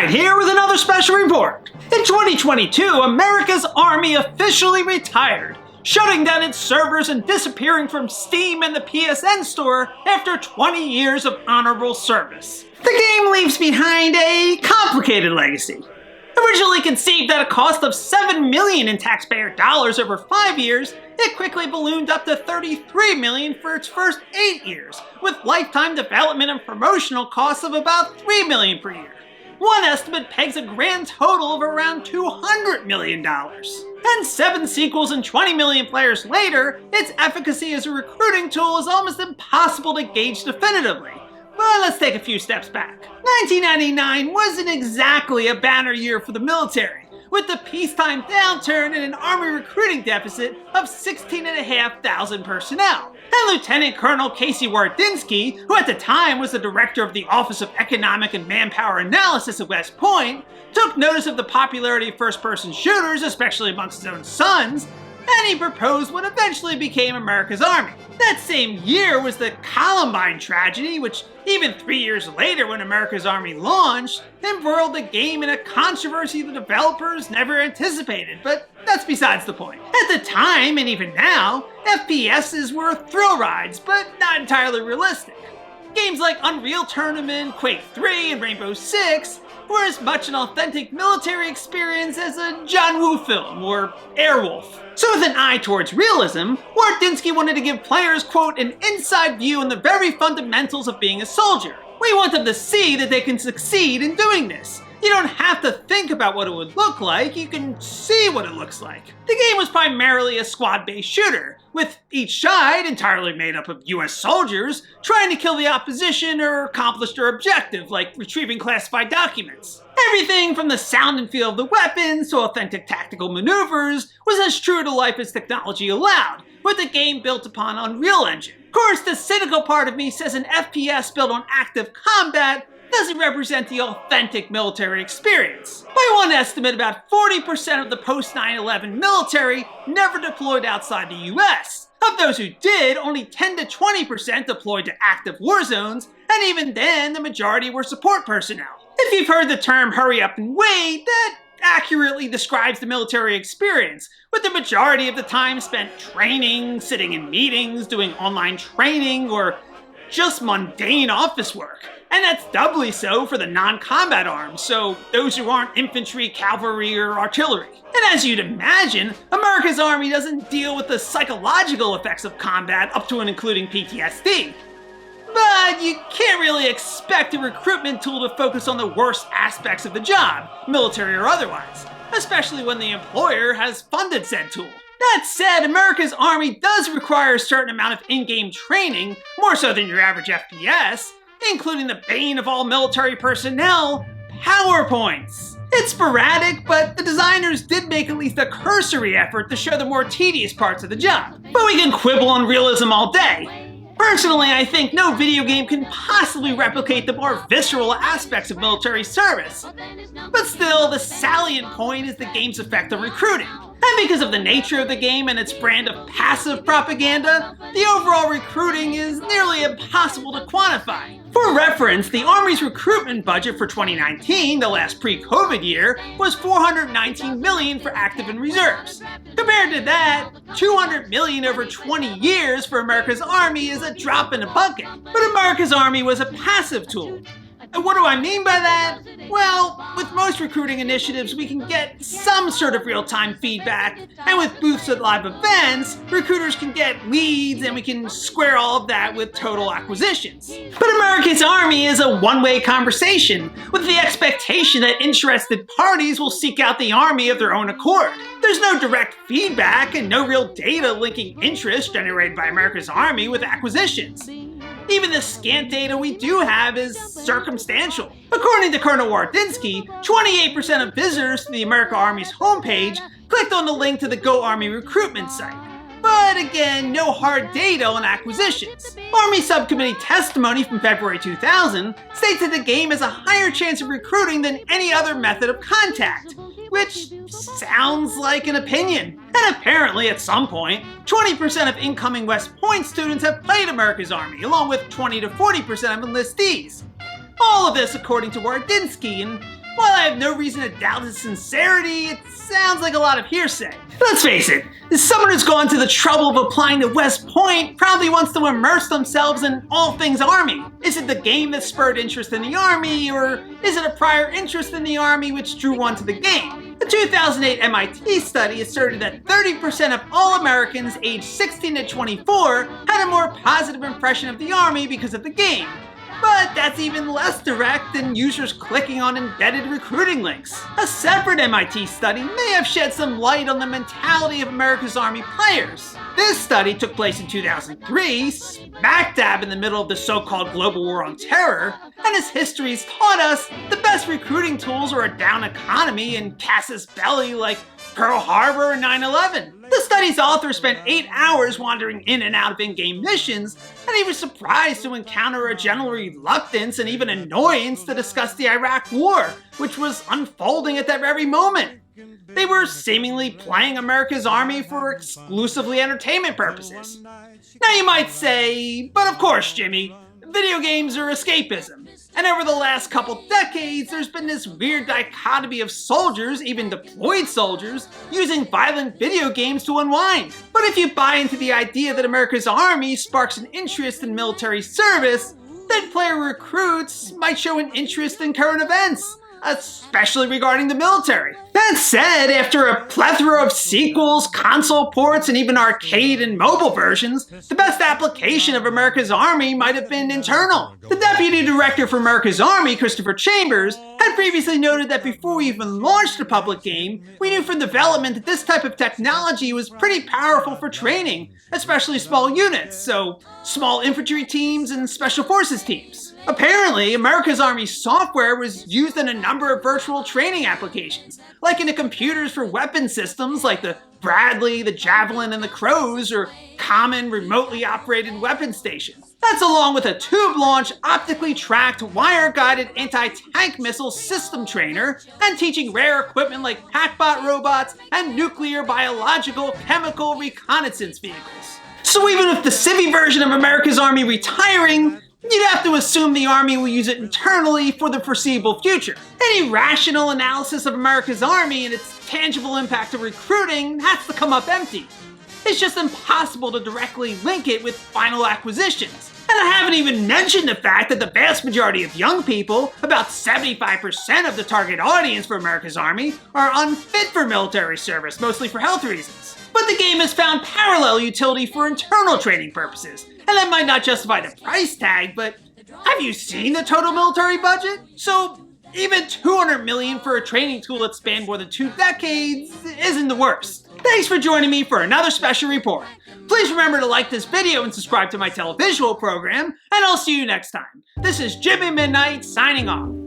Alright, here with another special report. In 2022, America's Army officially retired, shutting down its servers and disappearing from Steam and the PSN store after 20 years of honorable service. The game leaves behind a complicated legacy. Originally conceived at a cost of $7 million in taxpayer dollars over 5 years, it quickly ballooned up to $33 million for its first 8 years, with lifetime development and promotional costs of about $3 million per year. One estimate pegs a grand total of around $200 million. And 7 sequels and 20 million players later, its efficacy as a recruiting tool is almost impossible to gauge definitively. But let's take a few steps back. 1999 wasn't exactly a banner year for the military, with the peacetime downturn and an Army recruiting deficit of 16,500 personnel. And Lieutenant Colonel Casey Wardinsky, who at the time was the director of the Office of Economic and Manpower Analysis at West Point, took notice of the popularity of first-person shooters, especially amongst his own sons, and he proposed what eventually became America's Army. That same year was the Columbine tragedy, which even 3 years later when America's Army launched, embroiled the game in a controversy the developers never anticipated, but that's besides the point. At the time, and even now, FPSs were thrill rides, but not entirely realistic. Games like Unreal Tournament, Quake 3, and Rainbow Six were as much an authentic military experience as a John Woo film or Airwolf. So with an eye towards realism, Wardinsky wanted to give players, quote, an inside view on the very fundamentals of being a soldier. We want them to see that they can succeed in doing this. You don't have to think about what it would look like, you can see what it looks like. The game was primarily a squad-based shooter, with each side, entirely made up of US soldiers, trying to kill the opposition or accomplish their objective, like retrieving classified documents. Everything from the sound and feel of the weapons to authentic tactical maneuvers was as true to life as technology allowed, with the game built upon Unreal Engine. Of course, the cynical part of me says an FPS built on active combat doesn't represent the authentic military experience. By one estimate, about 40% of the post-9/11 military never deployed outside the US. Of those who did, only 10 to 20% deployed to active war zones, and even then, the majority were support personnel. If you've heard the term hurry up and wait, that accurately describes the military experience, with the majority of the time spent training, sitting in meetings, doing online training, or just mundane office work. And that's doubly so for the non-combat arms, so those who aren't infantry, cavalry, or artillery. And as you'd imagine, America's Army doesn't deal with the psychological effects of combat up to and including PTSD. But you can't really expect a recruitment tool to focus on the worst aspects of the job, military or otherwise, especially when the employer has funded said tool. That said, America's Army does require a certain amount of in-game training, more so than your average FPS, including the bane of all military personnel, PowerPoints. It's sporadic, but the designers did make at least a cursory effort to show the more tedious parts of the job. But we can quibble on realism all day. Personally, I think no video game can possibly replicate the more visceral aspects of military service. But still, the salient point is the game's effect on recruiting. And because of the nature of the game and its brand of passive propaganda, the overall recruiting is nearly impossible to quantify. For reference, the Army's recruitment budget for 2019, the last pre-COVID year, was $419 million for active and reserves. Compared to that, $200 million over 20 years for America's Army is a drop in a bucket. But America's Army was a passive tool. And what do I mean by that? Well, with most recruiting initiatives, we can get some sort of real-time feedback, and with booths at live events, recruiters can get leads, and we can square all of that with total acquisitions. But America's Army is a one-way conversation, with the expectation that interested parties will seek out the Army of their own accord. There's no direct feedback and no real data linking interest generated by America's Army with acquisitions. Even the scant data we do have is circumstantial. According to Colonel Wardinsky, 28% of visitors to the American Army's homepage clicked on the link to the Go Army recruitment site. But again, no hard data on acquisitions. Army Subcommittee testimony from February 2000 states that the game has a higher chance of recruiting than any other method of contact, which sounds like an opinion. And apparently, at some point, 20% of incoming West Point students have played America's Army, along with 20 to 40% of enlistees. All of this according to Wardinsky, and While I have no reason to doubt his sincerity, it sounds like a lot of hearsay. Let's face it, someone who's gone to the trouble of applying to West Point probably wants to immerse themselves in all things Army. Is it the game that spurred interest in the Army, or is it a prior interest in the Army which drew one to the game? A 2008 MIT study asserted that 30% of all Americans aged 16 to 24 had a more positive impression of the Army because of the game. But that's even less direct than users clicking on embedded recruiting links. A separate MIT study may have shed some light on the mentality of America's Army players. This study took place in 2003, smack dab in the middle of the so-called global war on terror, and as history's taught us, the best recruiting tools are a down economy and casus belli like Pearl Harbor and 9/11. The study's author spent 8 hours wandering in and out of in-game missions, and he was surprised to encounter a general reluctance and even annoyance to discuss the Iraq War, which was unfolding at that very moment. They were seemingly playing America's Army for exclusively entertainment purposes. Now you might say, but of course, Jimmy, video games are escapism. And over the last couple decades, there's been this weird dichotomy of soldiers, even deployed soldiers, using violent video games to unwind. But if you buy into the idea that America's Army sparks an interest in military service, then player recruits might show an interest in current events, especially regarding the military. That said, after a plethora of sequels, console ports, and even arcade and mobile versions, the best application of America's Army might have been internal. The deputy director for America's Army, Christopher Chambers, had previously noted that before we even launched a public game, we knew from development that this type of technology was pretty powerful for training, especially small units, so small infantry teams and special forces teams. Apparently, America's Army software was used in a number of virtual training applications, like in the computers for weapon systems like the Bradley, the Javelin, and the Crows, or common remotely operated weapon stations. That's along with a tube-launched, optically tracked, wire-guided anti-tank missile system trainer, and teaching rare equipment like PackBot robots and nuclear, biological, chemical reconnaissance vehicles. So even with the civvy version of America's Army retiring, you'd have to assume the Army will use it internally for the foreseeable future. Any rational analysis of America's Army and its tangible impact to recruiting has to come up empty. It's just impossible to directly link it with final acquisitions. And I haven't even mentioned the fact that the vast majority of young people, about 75% of the target audience for America's Army, are unfit for military service, mostly for health reasons. But the game has found parallel utility for internal training purposes, and that might not justify the price tag, but have you seen the total military budget? So even $200 million for a training tool that spanned more than 2 decades isn't the worst. Thanks for joining me for another special report. Please remember to like this video and subscribe to my televisual program, and I'll see you next time. This is Jimmy Midnight signing off.